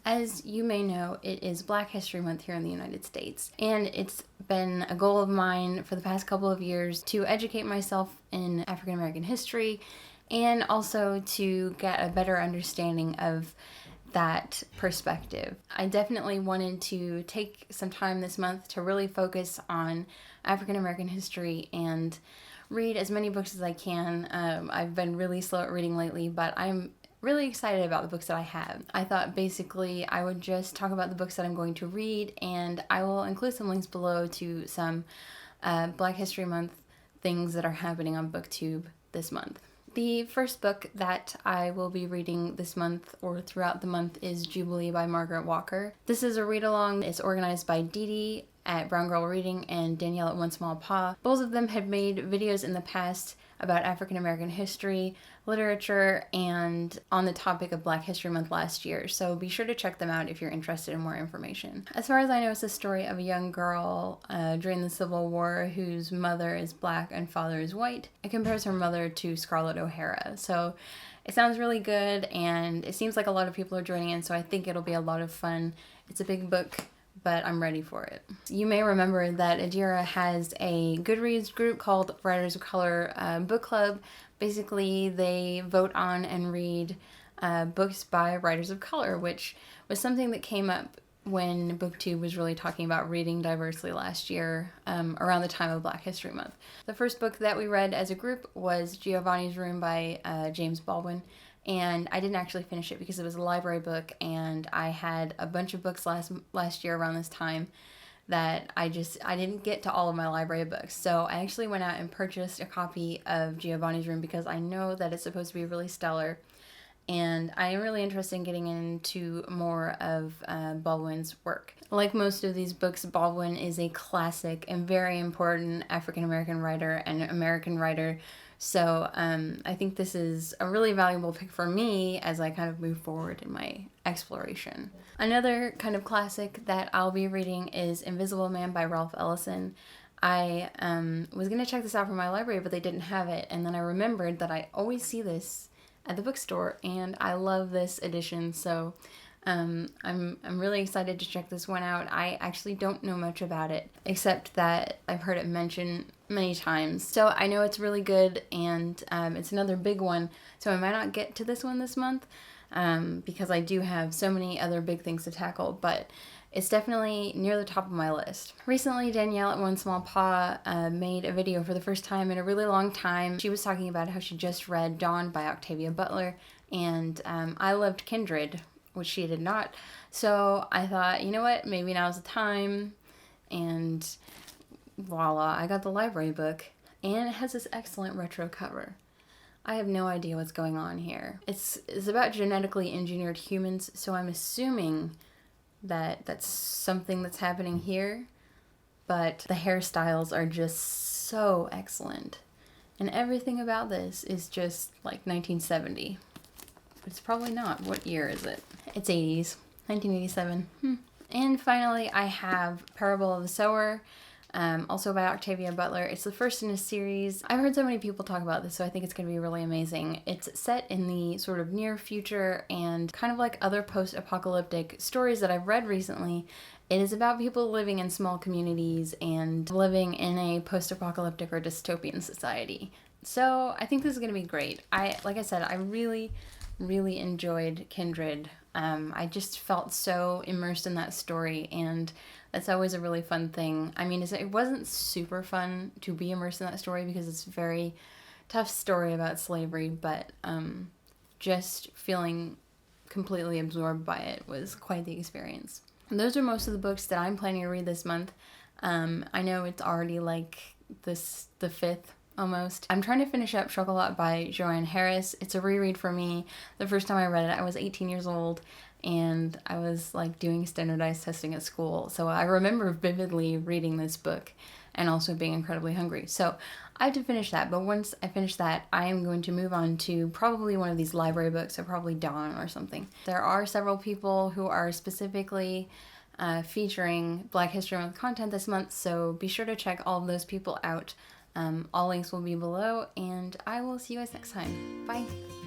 As you may know, it is Black History Month here in the United States, and it's been a goal of mine for the past couple of years to educate myself in African American history and also to get a better understanding of that perspective. I definitely wanted to take some time this month to really focus on African American history and read as many books as I can. I've been really slow at reading lately, but I'm really excited about the books that I have. I thought basically I would just talk about the books that I'm going to read, and I will include some links below to some Black History Month things that are happening on Booktube this month. The first book that I will be reading this month or throughout the month is Jubilee by Margaret Walker. This is a read-along. It's organized by Dee Dee at Brown Girl Reading and Danielle at One Small Paw. Both of them have made videos in the past about African American history, literature, and on the topic of Black History Month last year, so be sure to check them out if you're interested in more information. As far as I know, it's the story of a young girl during the Civil War whose mother is Black and father is white. It compares her mother to Scarlett O'Hara, so it sounds really good, and it seems like a lot of people are joining in, so I think it'll be a lot of fun. It's a big book, but I'm ready for it. You may remember that Adira has a Goodreads group called Writers of Color Book Club. Basically, they vote on and read books by writers of color, which was something that came up when Booktube was really talking about reading diversely last year, around the time of Black History Month. The first book that we read as a group was Giovanni's Room by James Baldwin. And I didn't actually finish it because it was a library book, and I had a bunch of books last year around this time that I didn't get to all of my library books. So I actually went out and purchased a copy of Giovanni's Room because I know that it's supposed to be really stellar, and I am really interested in getting into more of Baldwin's work. Like most of these books, Baldwin is a classic and very important African American writer and American writer. So I think this is a really valuable pick for me as I kind of move forward in my exploration. Another kind of classic that I'll be reading is Invisible Man by Ralph Ellison. I was going to check this out from my library, but they didn't have it, and then I remembered that I always see this at the bookstore, and I love this edition, so I'm really excited to check this one out. I actually don't know much about it, except that I've heard it mentioned many times. So I know it's really good, and it's another big one, so I might not get to this one this month, because I do have so many other big things to tackle, but it's definitely near the top of my list. Recently, Danielle at One Small Paw made a video for the first time in a really long time. She was talking about how she just read Dawn by Octavia Butler, and I loved Kindred, which she did not. So I thought, you know what, maybe now's the time, and voila, I got the library book, and it has this excellent retro cover. I have no idea what's going on here. It's about genetically engineered humans, so I'm assuming that that's something that's happening here, but the hairstyles are just so excellent, and everything about this is just like 1970. It's probably not. What year is it? It's 80s. 1987. And finally, I have Parable of the Sower, also by Octavia Butler. It's the first in a series. I've heard so many people talk about this, so I think it's going to be really amazing. It's set in the sort of near future, and kind of like other post-apocalyptic stories that I've read recently, it is about people living in small communities and living in a post-apocalyptic or dystopian society. So I think this is going to be great. Like I said, I really enjoyed Kindred. I just felt so immersed in that story, and that's always a really fun thing. I mean, it wasn't super fun to be immersed in that story because it's a very tough story about slavery, but just feeling completely absorbed by it was quite the experience. And those are most of the books that I'm planning to read this month. I know it's already like the 5th almost. I'm trying to finish up Chocolat by Joanne Harris. It's a reread for me. The first time I read it, I was 18 years old, and I was like doing standardized testing at school. So I remember vividly reading this book and also being incredibly hungry. So I have to finish that, but once I finish that, I am going to move on to probably one of these library books, or probably Dawn or something. There are several people who are specifically featuring Black History Month content this month, so be sure to check all of those people out. All links will be below, and I will see you guys next time. Bye!